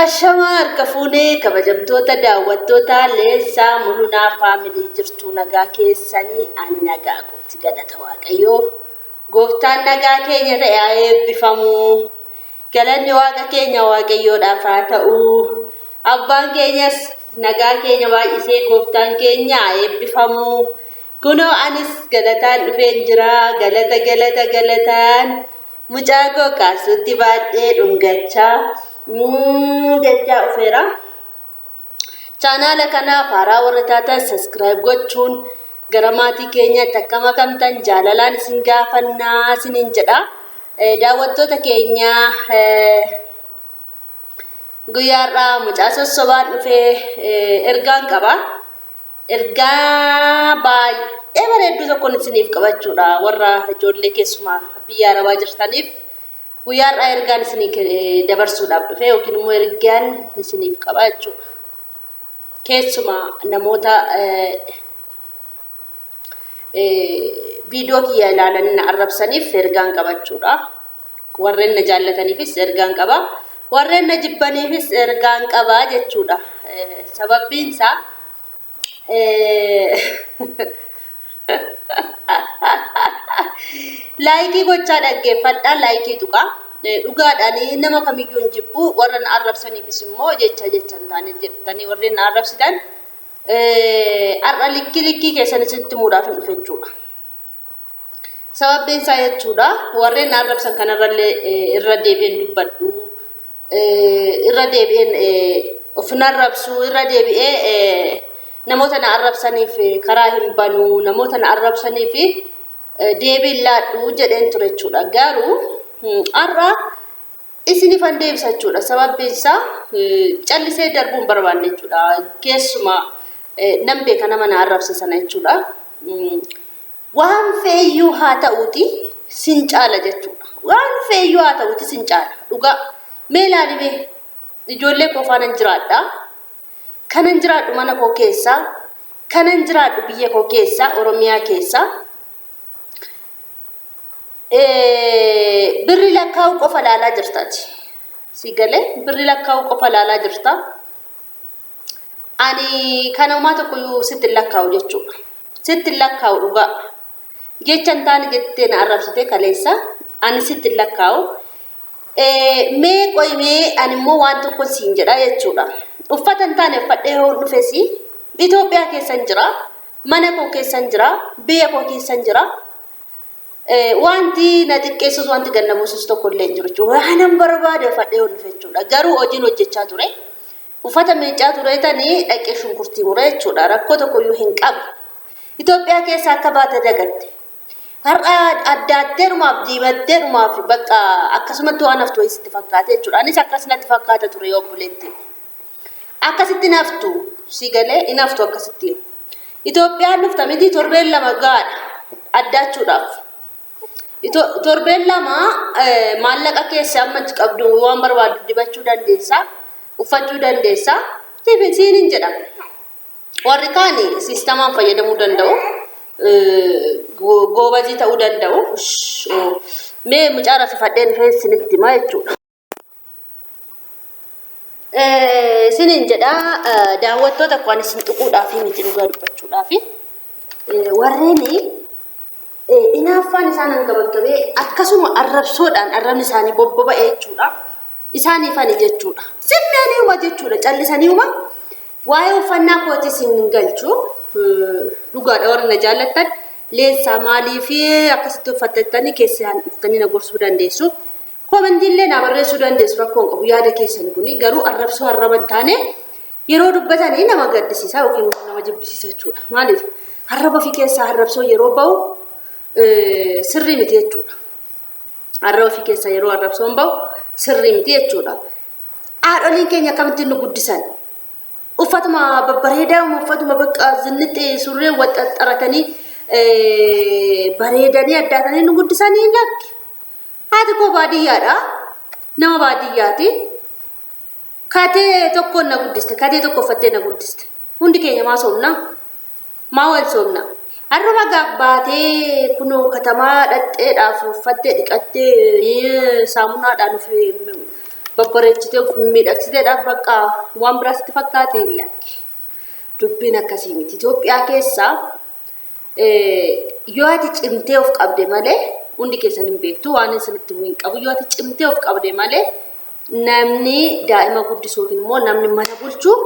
Ashamar kafune kabajamtoota daawwattoota leessaa mul'unaa faamilii jirtu nagaa keessanii ani nagaa gooti galata waaqayyoo gooftaan nagaa keenya ta'e eebbifamu galanni waaqa keenya waaqayyoodhaaf haa ta'u abbaan keenyas nagaa keenya baay'isee gooftaan keenya eebbifamu kunoo anis galataan dhufeen jira galataan mucaa koo kaasutti baadhee dhungachaa Jajja ufeera channel kana faaraa warra taatan subscribe gochuun gara maatii keenyaatti akkama kamtan jaalalaan isin gaafannaa isiniin jedha daawwattoota keenya guyyaarraa mucaa sossobaan dhufee ergaan qaba ergaa baay'ee bareedduu tokko isiniif qabachuudha warra ijoollee keessumaa biyya arabaa jirtaniif guyyaarraa ergaan isiniif dabarsuudhaaf dhufee yookiin immoo ergaan isiniif qabachuudha keessumaa namoota viidiyoo kiyya ilaalanii arrabsaniif ergaan qabachuudha warreen na jaallataniifis ergaan qaba warreen na jibbaniifis ergaan qaba jechuudha sababiin isaa laayikii gochaa dhaggeeffadhaa laayikii tuqa dhugaadhaan nama kamiyyuu hin jibbu warra na arrabsaniifis immoo jecha jechan taane jettanii warreen na arrabsitan arra likkii keessan isinitti muudhaaf hin dhufe jechuudha sababiin isaa jechuudha warreen na arrabsan kanarrallee irra deebi'een dubbadhu irra deebi'een of narrabsu irra deebi'ee namoota na arrabsaniif karaa hin banu namoota na arrabsaniif deebiin laadhu jedheen ture jechuudha garuu arra isinifan deebisa jechuudha sababiin isaa callisee darbuun barbaanne jechuudha keessumaa nam beeka nama na arrabse sana jechuudha waan feeyyuu haa ta'uuti sin caala jechuudha waan feeyyuu haa ta'uuti sin caala dhugaa mee ilaalime ijoollee koo faana jiraadha kanan jiraadhu mana koo keessa kanan jiraadhu biyya koo keessa oromiyaa keessa birri lakkaa'u qofa laalaa jirtaati sigalee birri lakkaa'u qofa laalaa jirta ani kana uumaa tokkoyyuu sitti lakkaa'u jechuudha sitti lakkaa'u dhugaa jechan taane jettee na arrabsite kaleessa ani sitti lakkaa'u mee qoymee ani immoo waan tokko siin jedha jechuudha uffatan taane uffadhee hoo dhufesi Itoophiyaa keessan jira mana koo keessan jira biyya koo keessan jira wanti na xiqqeessus wanti gannabuusus tokko illee jiru jechuudha waanan barbaade uffadhee hoo dhufe jechuudha garuu hojiin hojjechaa ture uffata miicaa ture tanii dhaqee shunkurtii muree jechuudha rakkoo tokkoyyuu hin qabu Itoophiyaa keessa akka baate dagatte har'a addaatteerumaaf diimatteerumaaf bakka akkasumatti waan haftu isitti fakkaate jechuudha anis akkasumatti fakkaata ture yoo buleetti akkasitti naftu sigalee inaftu akkasitti Itoophiyaan dhufta miti torbeen lama gaadha addaachuudhaaf torbeen lama maallaqa keessa amma qabdu waan barbaadu dibachuu dandeessa uffachuu dandeessa siiniin jedhama warri kaani siistamaan fayyadamuu danda'u goobazii ta'uu danda'u mee mucaara sifadheen feessinitti maa jechuudha sinin jedha daawwattoota kwaan isin tuquudhaaf miti dhugaa dubbachuudhaaf warreeni inaaffaan isaan hanqabaqabee akkasuma arrabsoodhaan arrabni isaanii bobba'ee jechuudha isaaniifani jechuudha simmeanii uma jechuudha callisanii uma waa'ee uffannaa kootii isin galchu dhugaadha warra na jaallattan leensaa maalii fi akkasitti uffattanii keessaan dhuftanii na gorsuu dandeessu komandiillee na barreessuu dandeessu rakkoon qabu yaada keessan kuni garuu arrabsoo arraban taane yeroo dubbatanii nama gaddisiisaa yookiin nama jibbisiisa jechuudha maaliif arraba fi keessaa arrabsoo yeroo ba'u sirrii miti jechuudha arraba fi keessaa yeroo arrabsoon ba'u sirrii miti jechuudha haadholiin keenya akkamitti nu guddisan uffatuma babbareedaa uffatuma bakka zinnitti surree waxxaxaratanii bareedanii addaatanii nu guddisanii lakki haati koo baadiyyaadha nama baadiyyaati katee tokko na guddiste katee tokko uffattee na guddiste hundi keenya maa soomna maa wal soomna Haruma gabbaatee kunoo katamaa dhadheedhaaf uffattee dhiqattee saamunaadhaan of babbareechitee of miidhagsiteedhaaf bakka waan biraatti fakkaate ilaalki. Dubbiin akkasii miti. Itoophiyaa keessaa yoo ati cimtee of qabde malee hundi keessan hin beektu waan isinitti hin qabu. Yoo ati cimtee of qabde malee namni daa'ima guddisuu immoo namni mana bulchuu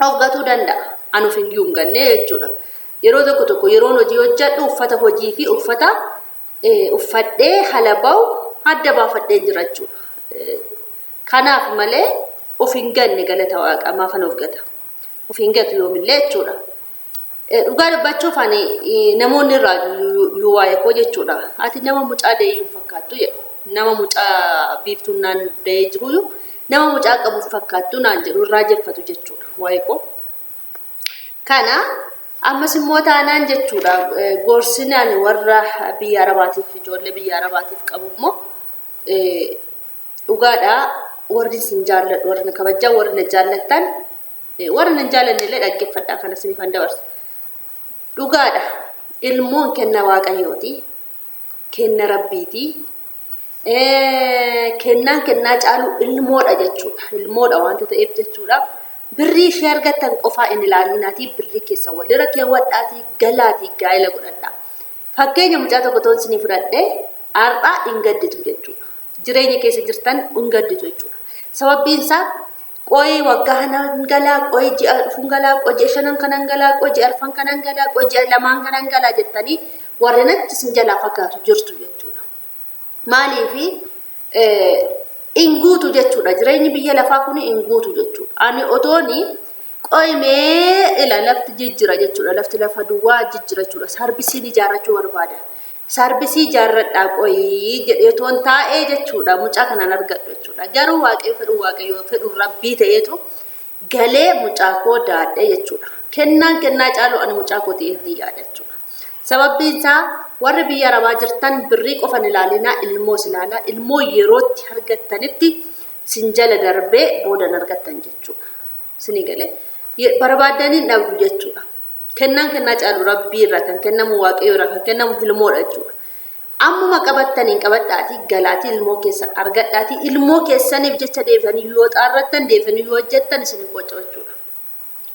of gatuu danda'a. An of hin ganne jechuudha. Yeroo tokko yeroon hojii hojjedhu uffata hojii fi uffata uffadhee hala bahu adda baafadhee jira jechuudha. Kanaaf malee of hin ganne galata Waaqaa maafan of gata. Of hin gatu yoomillee jechuudha. Dhugaa dubbachuuf ani namoonni irraa yoo waa'ee koo jechuudha. Ati nama mucaa deeyyuu fakkaattu jedhu. Nama mucaa biiftuu naan deeyyee jiru nama mucaa qabu fakkaattu naan jedhu irraa jeffatu jechuudha waa'ee koo. Kana ammas immoo taanaan jechuudha gorsinaan warra biyya Arabaatiif ijoollee biyya Arabaatiif qabu immoo dhugaadha warri sin jaalladhu warri kabajaa warri na jaallattan warri na jaallanne illee dhaggeeffadhaa kana sinifan dabarsa. Dhugaadha ilmoon kenna Waaqayyooti kenna Rabbiiti kennaa caalu ilmoodha jechuudha ilmoodha wanta ta'eef jechuudha. Birrii ishee argattan qofaa inni ilaalinaati birrii keessa walirra keewwadhaati galaati gaa'ela godhadha. Fakkeenya mucaa tokko toon isinii fudhadhee har'aa hin gadditu jechuudha. Jireenya keessa jirtan hin gadditu jechuudha. Sababbiin isaa qooyi waggaa kanan galaa qooyi ji'a dhufuun galaa qooyi ji'a shanan kanan galaa qooyi ji'a arfan kanan galaa qooyi ji'a lamaan kanan galaa jettanii warreen achi isin jalaa fakkaatu jirtu jechuudha. Maaliifi inguutu jechuudha jireenyi biyya lafaa kun inguutu jechuudha. Ani otooni qoymee ila lafti jijjira jechuudha lafti lafa duwwaa jijjira jechuudha. Sarbisiin ijaarrachuu barbaada. Sarbisii ijaarradhaa qoyii jedhee toon taa'ee jechuudha mucaa kanaan argadhu jechuudha. Garuu waaqayyo fedhu Rabbii ta'eetu galee mucaa koo daadhee jechuudha. Kennaa caalu ani mucaa koo ta'ee ni yaada jechuudha. Sababbiin isaa warri biyya Arabaa jirtan birrii qofan ilaalinaa ilmoo silaalaa ilmoo yerootti argattanitti sin jala darbee boodan argattan jechuudha. Sini galee barbaadanii dhabdu jechuudha. Kennaa caalu Rabbii irraa kan kennamu Waaqayyo irraa kan kennamu ilmoodha jechuudha. Ammuma qabattaniin qabadhaatii galaatii ilmoo keessan argadhaatii ilmoo keessaniif jecha deebitanii yoo xaarrattan deebitanii yoo hojjettan isin qocha jechuudha.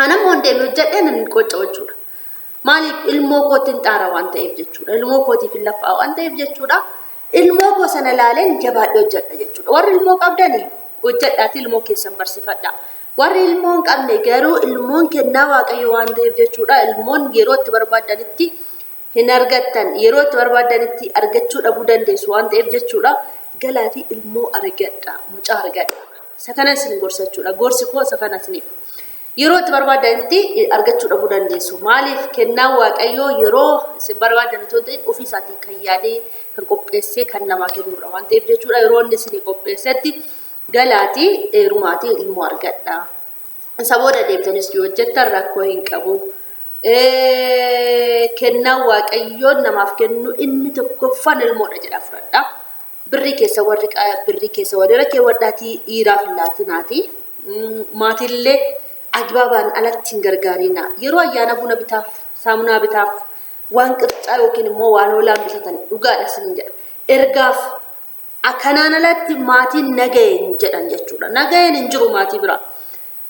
Anammoo deemee hojjedheen hin qocha jechuudha. Maaliif ilmoo kootiin xaara waan ta'eef jechuudha. Ilmoo kootiif hin laffaa waan ta'eef jechuudha. Ilmoo koo sana ilaaleen jabaadhee hojjedha jechuudha. Warri ilmoo qabdanii hojjedhaatii ilmoo keessan barsiifadhaa. Warri ilmoo hin qabne garuu ilmoon kennaa Waaqayyo waan ta'eef jechuudha. Ilmoon yeroo itti barbaadanitti hin argattan yeroo itti barbaadanitti argachuu dhabuu dandeessu waan ta'eef jechuudha. Galaatii ilmoo argadha mucaa argadha. Isa kana isin gorsa jechuudha. Gorsi koo isa kana isiniif. Yeroo itti barbaadanitti argachuu dhabuu dandeessu. Maaliif kennaa Waaqayyoo yeroo isin barbaadan otoo ta'in ofii isaatii kan yaadee kan qopheessee kan namaa kennudha waan ta'eef jechuudha. Yeroo inni isin qopheessetti galaatii dheerumaatii ilmoo argadha. Isa booda deebitanis yoo hojjettan rakkoo hin qabu. Kennaa Waaqayyoon namaaf kennu inni tokkoffaan ilmoodha jedha fudhadha. Birrii keessa warri keewwadhaatii dhiiraaf hin laatinaati. Maatiillee agbaabaan alatti hin gargaarina. Yeroo ayyaana buna bitaaf saamunaa bitaaf waan qircaa yookiin immoo waan oolaan bitatan dhugaadha isin jedha. Ergaaf akkanaan alatti maatiin nagaheen jedhan jechuudha. Nagaheen hin jiru maatii biraa.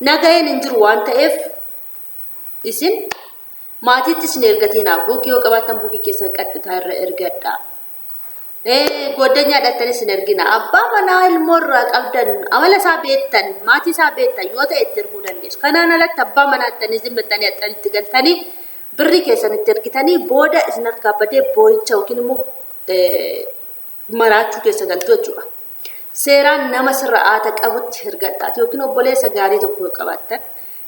Nagaheen hin jiru waan ta'eef isin maatiitti isin ergateena buukii yoo qabaattan buukii keessan qaxxitaa irra ergadha. Goddanyaa dhattanii isin ergina. Abbaa manaa ilmoo irraa qabdan amala isaa beektan maatii isaa beektan yoo ta'e itti erguu dandeessu. Kanaan alatti abbaa manaa ittanii zimmettanii itti galtanii birrii keessan itti ergitanii booda isin harkaa badee boo'icha yookiin immoo maraachuu keessa galtu jechuudha. Seeraan nama sirraa'aata qabutti ergadhaati yookiin obboleessa gaarii tokko yoo qabaattan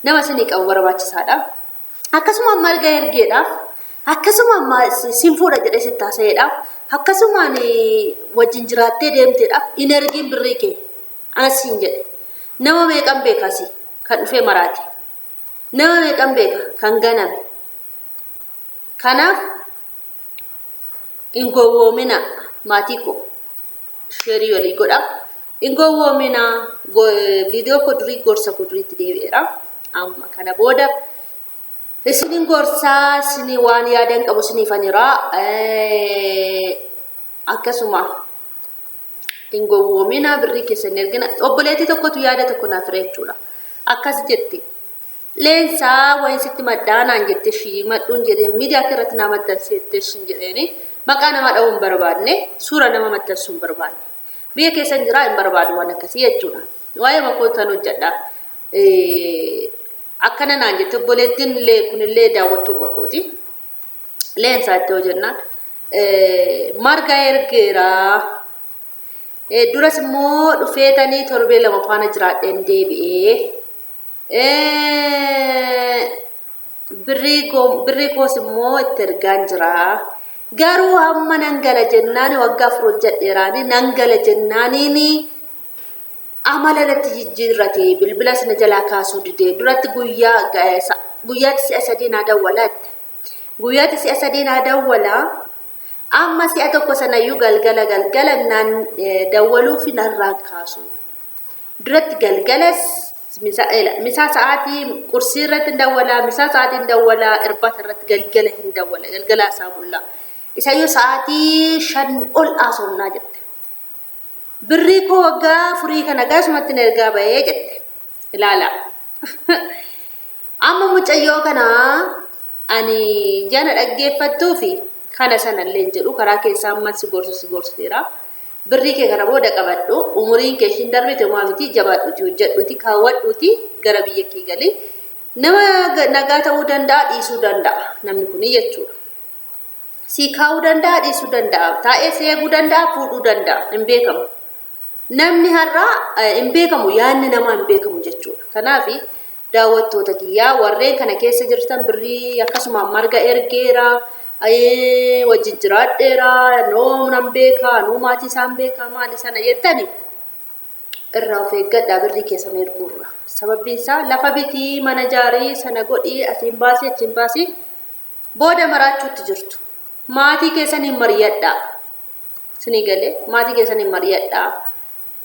nama isinii qabu barbaachisaadha. Akkasuma marga ergeedhaaf akkasuma sin fuudha jedhee sitti haasa'eedhaaf akkasumaan wajjin jiraattee deemteedhaaf hin ergiin birrii kee anas hin jedhe. Nama meeqan beekasi kan dhufee maraate. Nama meeqan beeka kan ganame. Kanaaf hin gowwoomina maatii koo sheerii walii godha. Hin gowwoomina viidiyoo koo durii gorsa koo duriitti deebi'eera. Amma kana booda Isinin gorsaa sini waan yaadan qabu sinifaniira akkasuma ingowwoomina birrii keessan ergina obboleetii tokkotu yaada tokko naaf reechuudha akkas jetti leensaa wayin sitti maddaanaan jette shii madduun jedhee miidiyaa irratti nama maxxanseettee shin jedheeni maqaa nama dha'uun barbaadne suura nama maxxansuun barbaadne biyya keessan jiraa hin barbaadu waan akkasii jechuudha waa'ee makootan hojjedha akkana naan jette obboleettiin illee kunillee daawwattuu makooti leensaatti hojjennaan marga ergeeraa duras immoo dhufeetanii torbee lama faana jiraadheen deebi'ee birrii koos immoo itti ergaan jira garuu hamma nangala jennaani waggaa afur hojjedheeraani nangala jennaaniini amala natti jijjiirrate bilbila sana jalaa kaasuu didee duratti guyyaatti si'a sadii naa dawwalaatti guyyaatti si'a sadii naa dawwalaa amma si'a tokko sanayyuu galgala naan dawwaluufi narraan kaasu duratti galgalas misaa sa'aatii qursii irratti hin dawwalaa misaa sa'aatii hin dawwalaa irbaata irratti galgala hin dawwala galgalaa isaa bullaa isayyuu sa'aatii 5 ol haasofnaa jette birrii koo waggaa furii kana gaasumatti ergaa bahee jette ilaala amma mucayyoo kana ani jana dhaggeeffattuu fi kana sanallee jedhu karaa keessaa ammas si gorsiseera birrii kee kana booda qabadhu umuriin kee shin darbite maamiti jabaadhuti hojjedhuti kaawwadhuti gara biyya kee galii nama nagaa ta'uu danda'a dhiisuu danda'a namni kun jechuudha si kaa'uu danda'a dhiisuu danda'a taa'ee si eeguu danda'a fuudhuu danda'a hin beekamu namni har'a hin beekamu yaanni nama hin beekamu jechuudha kanaaf daawwattoota kiyyaa warreen kana keessa jirtan birrii akkasuma marga ergeera wajjin jiraadheera noonan beeka nuu maatii isaan beeka maali sana jettani irraa of eeggadhaa birrii keessan erguurra sababbiin isaa lafa bitii mana jaarii sana godhii asiin baasii achiin baasii booda maraachuutti jirtu maatii keessan hin mariyadhaa sinii galee maatii keessan hin mariyadhaa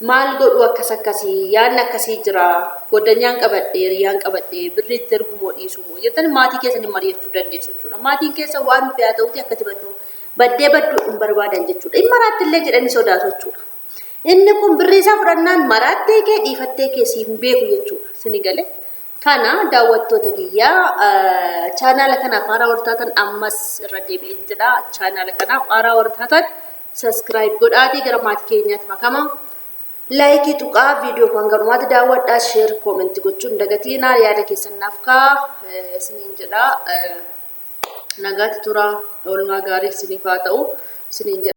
maal godhu akkasii yaanni akkasii jira godanyaan qabadhee riyaan qabadhee birriitti ergumoo dhiisumoo jettan maatii keessan mari'achuu dandeessu jechuudha maatiin keessa waan fi'aa ta'uti akkati badduu hin barbaadan jechuudha inni maraatti illee jedhanii sodaatu jechuudha inni kun birrii isaa fudhannaan maraattee kee dhiifattee kee si hin beeku jechuudha sini galee kana daawwattoota kiyyaa chaanaala kanaaf haaraa wartaatan ammas irra deebi'een jedha chaanaala kanaaf haaraa wartaatan subscribe godhaatii gara maatii keenyaatti makamaa like tuqaa video kan garumaatti daawwadhaa share comment gochuun dagatina yaada keessan naaf kaa isiniin jedha nagaatti tura oolmaa gaarii isiniif haa ta'u isiniin